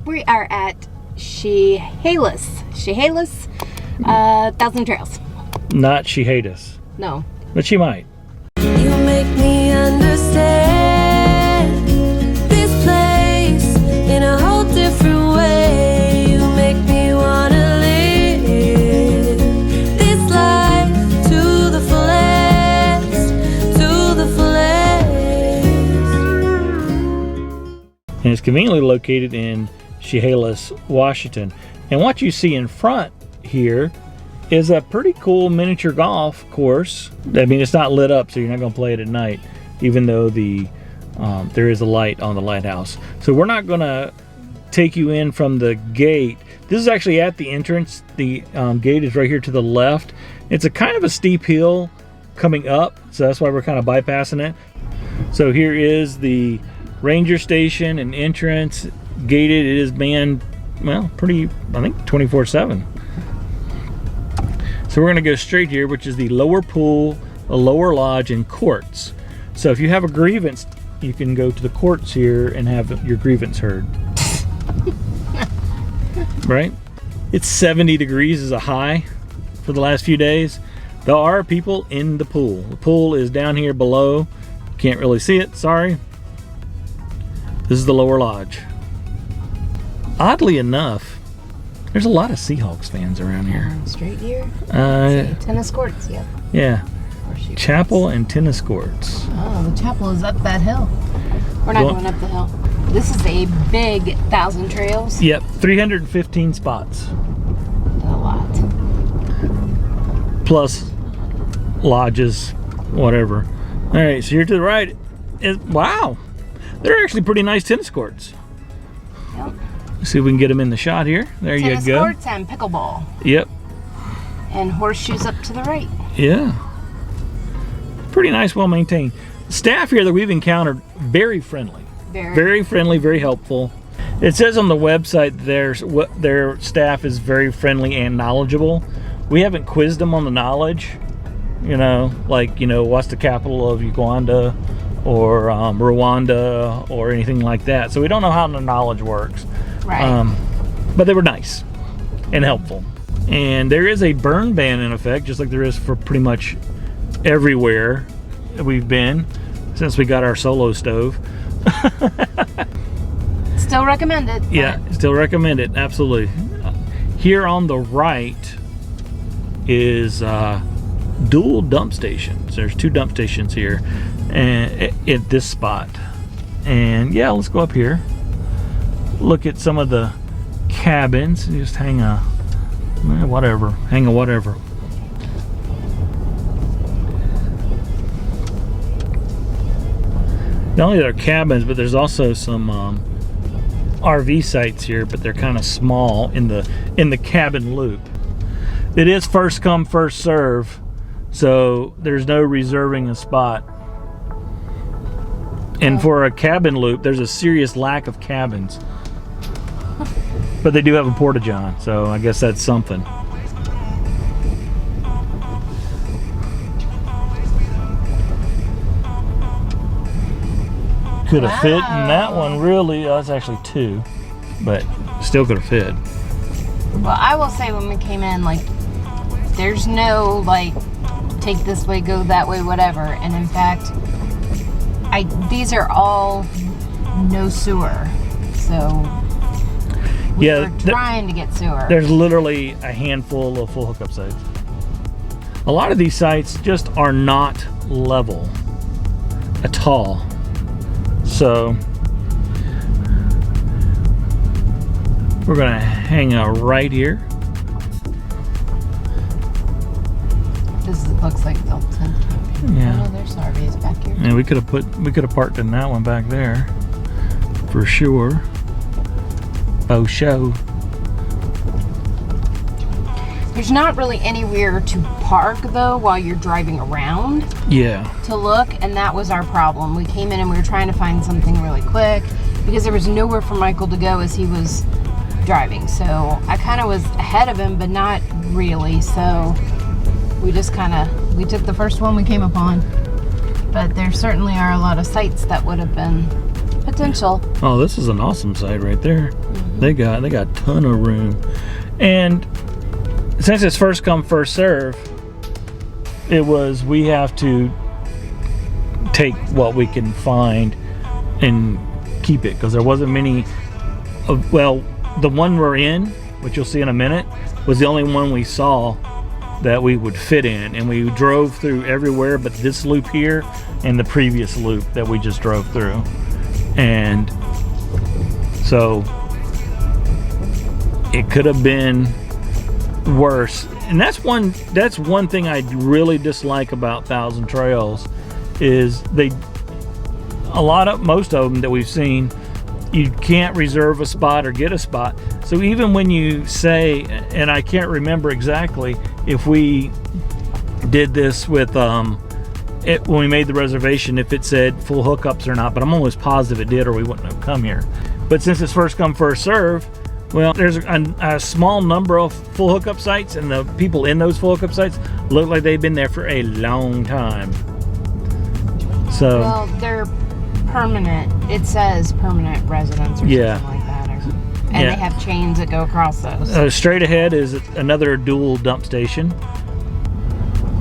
We are at Chehalis 1,000 Trails. Not Chehalis. No. But she might. You make me understand this place in a whole different way. You make me wanna live this life to the fullest, to the fullest. And it's conveniently located in Chehalis, Washington. And what you see in front here is a pretty cool miniature golf course. I mean, it's not lit up, so you're not going to play it at night, even though there is a light on the lighthouse. So we're not going to take you in from the gate. This is actually at the entrance. The gate is right here to the left. It's a kind of a steep hill coming up, so that's why we're kind of bypassing it. So here is the ranger station and entrance. Gated. It is manned, well, pretty, I think 24/7. So we're going to go straight here, which is the lower pool, a lower lodge, and courts. So if you have a grievance, you can go to the courts here and have your grievance heard. Right? It's 70 degrees is a high for the last few days. There are people in the pool. The pool is down here below. Can't really see it, sorry. This is the lower lodge. Oddly enough, there's a lot of Seahawks fans around here. Straight here? Tennis courts, yep. Yeah. Chapel and tennis courts. Oh, the chapel is up that hill. We're not going up the hill. This is a big 1,000 Trails. Yep, 315 spots. A lot. Plus lodges, whatever. All right, so here to the right is, wow, they're actually pretty nice tennis courts. Yep. Let's see if we can get them in the shot here. There you go. Tennis courts and pickleball. Yep. And horseshoes up to the right. Yeah. Pretty nice, well maintained. Staff here that we've encountered, very friendly. Very friendly, very helpful. It says on the website their staff is very friendly and knowledgeable. We haven't quizzed them on the knowledge. You know, like, you know, what's the capital of Uganda or Rwanda or anything like that. So we don't know how the knowledge works. Right. But they were nice and helpful. And there is a burn ban in effect, just like there is for pretty much everywhere we've been since we got our solo stove. Still recommend it. Yeah, still recommend it, absolutely. Here on the right is dual dump stations. There's 2 dump stations here and at this spot. And yeah, let's go up here. Look at some of the cabins. Just hang a whatever. Not only are there cabins, but there's also some RV sites here, but they're kind of small in the cabin loop. It is first come, first serve, so there's no reserving a spot. And for a cabin loop, there's a serious lack of cabins. But they do have a porta-john, so I guess that's something. Could have fit in that one, really. That's actually 2, but still could have fit. Well, I will say when we came in, like, there's no, like, take this way, go that way, whatever. And in fact, these are all no sewer. So we're trying to get sewer. There's literally a handful of full hookup sites. A lot of these sites just are not level at all. So we're gonna hang out right here. This looks like they'll tend to. Yeah. Oh, there's RVs back here. And we could have parked in that one back there for sure. Oh, show. There's not really anywhere to park though while you're driving around. Yeah. To look, and that was our problem. We came in and we were trying to find something really quick because there was nowhere for Michael to go as he was driving. So I kind of was ahead of him, but not really. So we just we took the first one we came upon. But there certainly are a lot of sites that would have been potential. Oh, this is an awesome site right there. They got a ton of room. And since it's first come, first serve, we have to take what we can find and keep it, because there wasn't many well, the one we're in, which you'll see in a minute, was the only one we saw that we would fit in, and we drove through everywhere but this loop here and the previous loop that we just drove through. And so it could have been worse. And that's one thing I really dislike about Thousand Trails, is most of them that we've seen, you can't reserve a spot or get a spot. So even when you say, and I can't remember exactly if we did this with when we made the reservation, if it said full hookups or not, but I'm almost positive it did, or we wouldn't have come here. But since it's first come, first serve, well, there's a small number of full hookup sites, and the people in those full hookup sites look like they've been there for a long time. So, well, they're permanent. It says permanent residents or something like that. And they have chains that go across those. Straight ahead is another dual dump station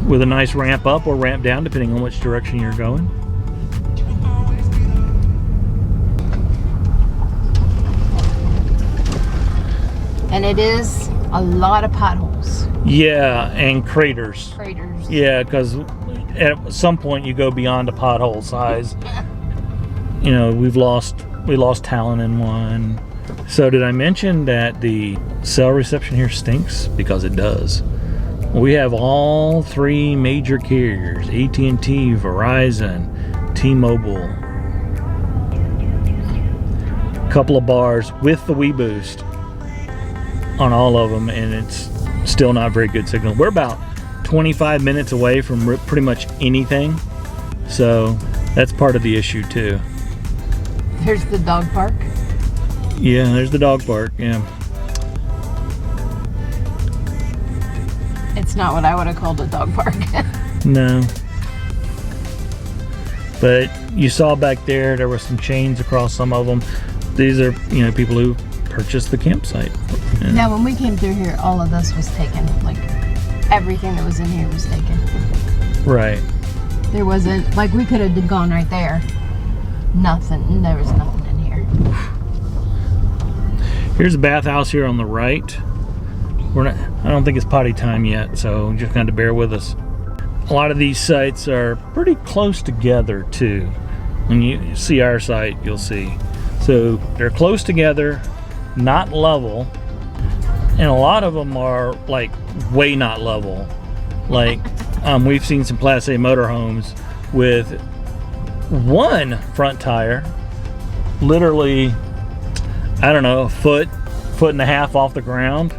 with a nice ramp up or ramp down, depending on which direction you're going. And it is a lot of potholes. Yeah, and craters. Craters. Yeah, because at some point you go beyond a pothole size. You know, we lost Talon in one. So did I mention that the cell reception here stinks? Because it does. We have all three major carriers: AT&T, Verizon, T-Mobile. A couple of bars with the WeBoost on all of them, and it's still not very good signal. We're about 25 minutes away from pretty much anything, so that's part of the issue too. There's the dog park. Yeah, there's the dog park. Yeah, it's not what I would have called a dog park. no, but you saw back there were some chains across some of them. These are, you know, people who purchased the campsite. And now, when we came through here, all of this was taken. Like, everything that was in here was taken. right. There wasn't, like, we could have gone right there. Nothing. There was nothing in here. Here's a bathhouse here on the right. I don't think it's potty time yet, so you just got to bear with us. A lot of these sites are pretty close together too. When you see our site, you'll see. So they're close together, not level, and a lot of them are like way not level. Like we've seen some Class A motorhomes with one front tire literally, I don't know, a foot and a half off the ground,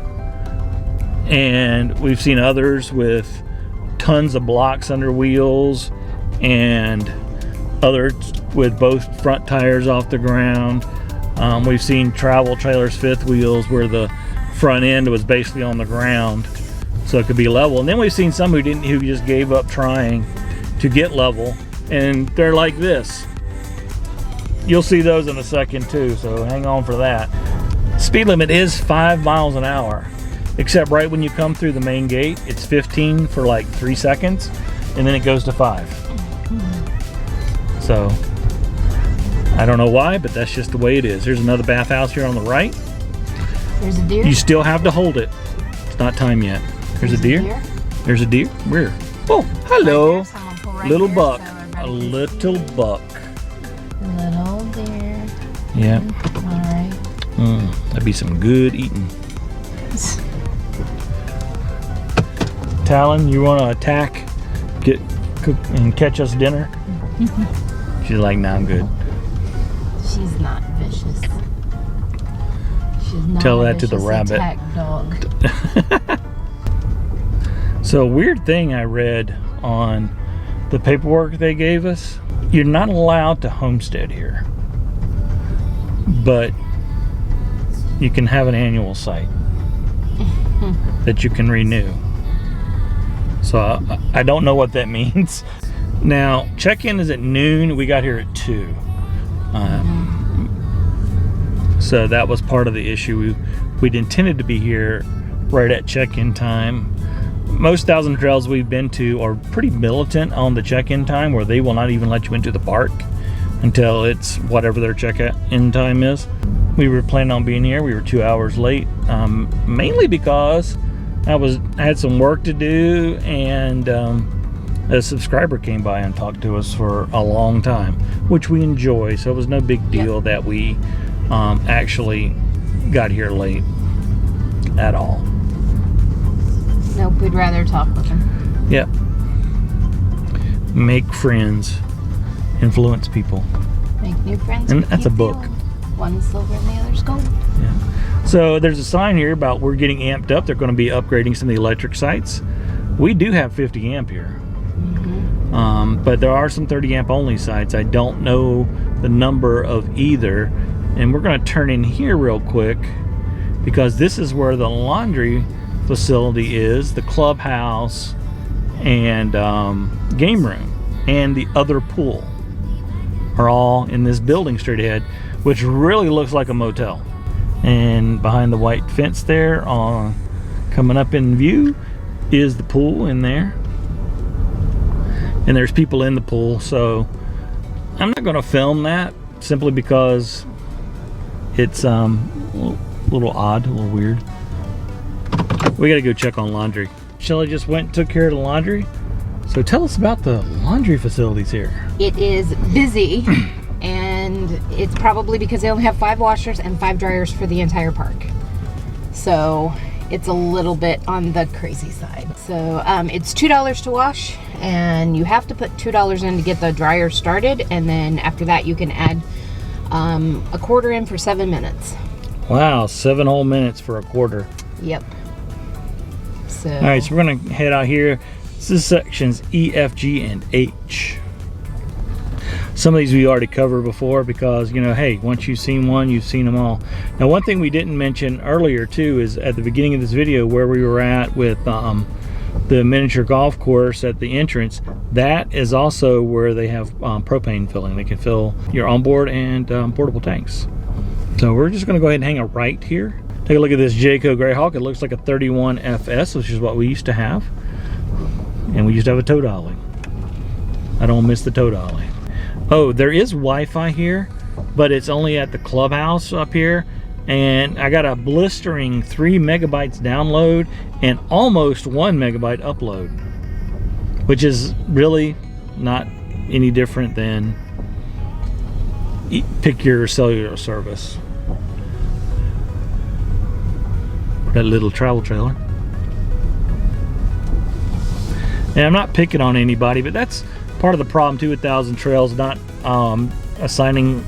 and we've seen others with tons of blocks under wheels, and others with both front tires off the ground. We've seen travel trailers fifth wheels where the front end was basically on the ground, so it could be level. And then we've seen some who just gave up trying to get level, and they're like this. You'll see those in a second too, so hang on for that. Speed limit is 5 miles an hour, except right when you come through the main gate, it's 15 for like 3 seconds, and then it goes to 5. So I don't know why, but that's just the way it is. There's another bathhouse here on the right. There's a deer. You still have to hold it. It's not time yet. There's a deer. There's a deer. Where? Oh, hello. Right little there, buck. so A little buck. Little deer. Yeah. All right. That'd be some good eating. Talon, you want to attack, cook, and catch us dinner? She's like, nah, I'm good. She's not vicious. She's not Tell a that to the vicious rabbit. attack dog. So a weird thing I read on the paperwork they gave us, you're not allowed to homestead here, but you can have an annual site that you can renew. So I don't know what that means. Now, check-in is at noon. We got here at 2. So that was part of the issue. We'd intended to be here right at check-in time. Most Thousand Trails we've been to are pretty militant on the check-in time, where they will not even let you into the park until it's whatever their check-in time is. We were planning on being here. We were 2 hours late, mainly because I had some work to do, and a subscriber came by and talked to us for a long time, which we enjoy. So it was no big deal that we actually got here late at all. Nope, we'd rather talk with them. Yep. Make friends, influence people. Make new friends. And that's a book. One's silver and the other's gold. Yeah. So there's a sign here about we're getting amped up. They're going to be upgrading some of the electric sites. We do have 50 amp here. But there are some 30 amp only sites. I don't know the number of either. And we're going to turn in here real quick, because this is where the laundry facility is, the clubhouse, and game room, and the other pool are all in this building straight ahead, which really looks like a motel. And behind the white fence there, coming up in view, is the pool in there. And there's people in the pool, so I'm not going to film that, simply because it's a little odd, a little weird. We got to go check on laundry. Shelly just went and took care of the laundry. So tell us about the laundry facilities here. It is busy, and it's probably because they only have 5 washers and 5 dryers for the entire park. So it's a little bit on the crazy side. So it's $2 to wash, and you have to put $2 in to get the dryer started, and then after that you can add a quarter in for 7 minutes. Wow, 7 whole minutes for a quarter. Yep. So all right, so we're gonna head out here. This is sections E, F, G, and H. Some of these we already covered before, because, you know, hey, once you've seen one, you've seen them all. Now, one thing we didn't mention earlier too is at the beginning of this video where we were at with the miniature golf course at the entrance. That is also where they have propane filling. They can fill your onboard and portable tanks. So we're just going to go ahead and hang a right here. Take a look at this Jayco Greyhawk. It looks like a 31 FS, which is what we used to have. And we used to have a tow dolly. I don't miss the tow dolly. Oh, there is Wi-Fi here, but it's only at the clubhouse up here. And I got a blistering 3 megabytes download and almost 1 megabyte upload, which is really not any different than pick your cellular service. That little travel trailer. And I'm not picking on anybody, but that's part of the problem too with Thousand Trails not assigning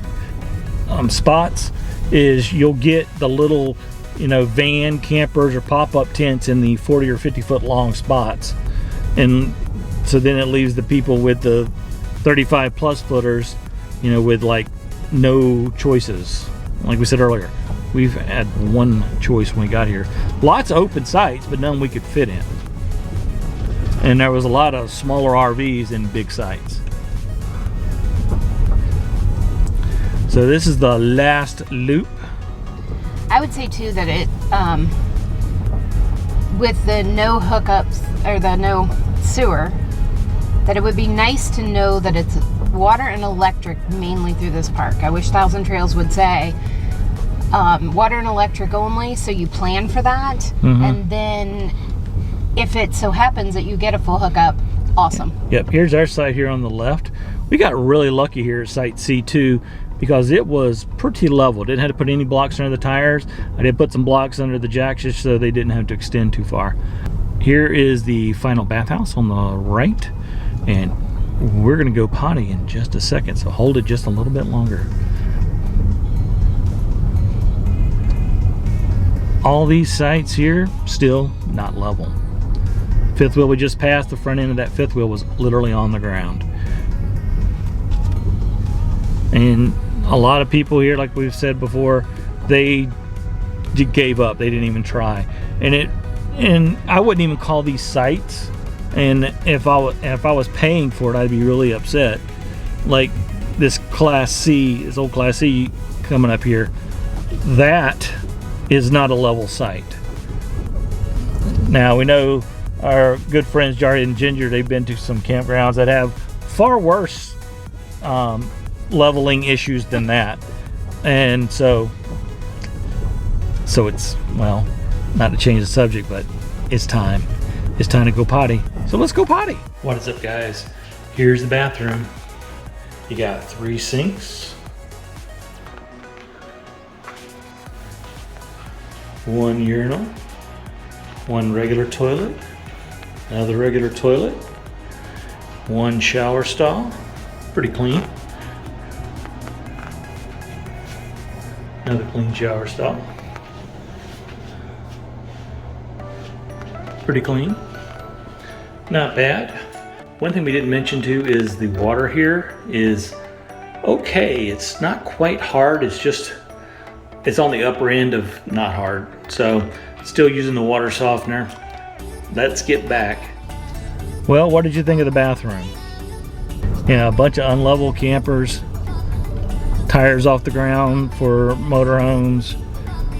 spots. Is you'll get the little, you know, van campers or pop-up tents in the 40 or 50 foot long spots, and so then it leaves the people with the 35 plus footers, you know, with like no choices. Like we said earlier, we've had one choice when we got here. Lots of open sites, but none we could fit in. And there was a lot of smaller RVs in big sites. So this is the last loop. I would say too that it, with the no hookups or the no sewer, that it would be nice to know that it's water and electric mainly through this park. I wish Thousand Trails would say water and electric only, so you plan for that. Mm-hmm. And then if it so happens that you get a full hookup, awesome. Yep, here's our site here on the left. We got really lucky here at site C2 because it was pretty level. Didn't have to put any blocks under the tires. I did put some blocks under the jacks just so they didn't have to extend too far. Here is the final bathhouse on the right, and we're gonna go potty in just a second, so hold it just a little bit longer. All these sites here still not level. Fifth wheel we just passed, the front end of that fifth wheel was literally on the ground. And a lot of people here, like we've said before, they gave up. They didn't even try. And I wouldn't even call these sites. And if I was paying for it, I'd be really upset. Like this Class C, this old Class C coming up here. that is not a level site. Now we know our good friends Jardy and Ginger, they've been to some campgrounds that have far worse leveling issues than that. And so it's, well, not to change the subject, but it's time to go potty. So let's go potty. What is up, guys? Here's the bathroom. You got 3 sinks, 1 urinal, 1 regular toilet, another regular toilet, 1 shower stall, pretty clean. Another clean shower stall. Pretty clean. Not bad. One thing we didn't mention too is the water here is okay. It's not quite hard. It's on the upper end of not hard. So still using the water softener. Let's get back. Well, what did you think of the bathroom? Yeah, a bunch of unlevel campers. Tires off the ground for motorhomes.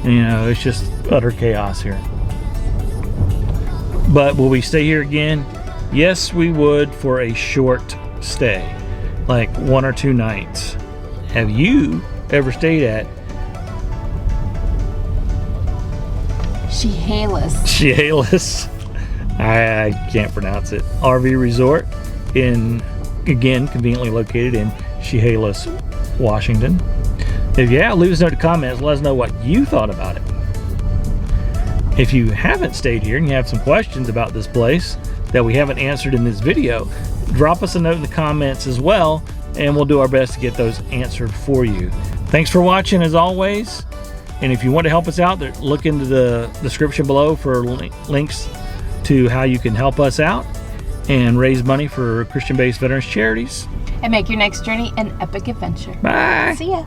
You know, it's just utter chaos here. But will we stay here again? Yes, we would, for a short stay, like 1 or 2 nights. Have you ever stayed at Chehalis? I can't pronounce it. RV Resort again, conveniently located in Chehalis, Washington. If you have, leave us a note in the comments. Let us know what you thought about it. If you haven't stayed here and you have some questions about this place that we haven't answered in this video, drop us a note in the comments as well, and we'll do our best to get those answered for you. Thanks for watching as always. And if you want to help us out, look into the description below for links to how you can help us out and raise money for Christian-based veterans charities. And make your next journey an epic adventure. Bye. See ya.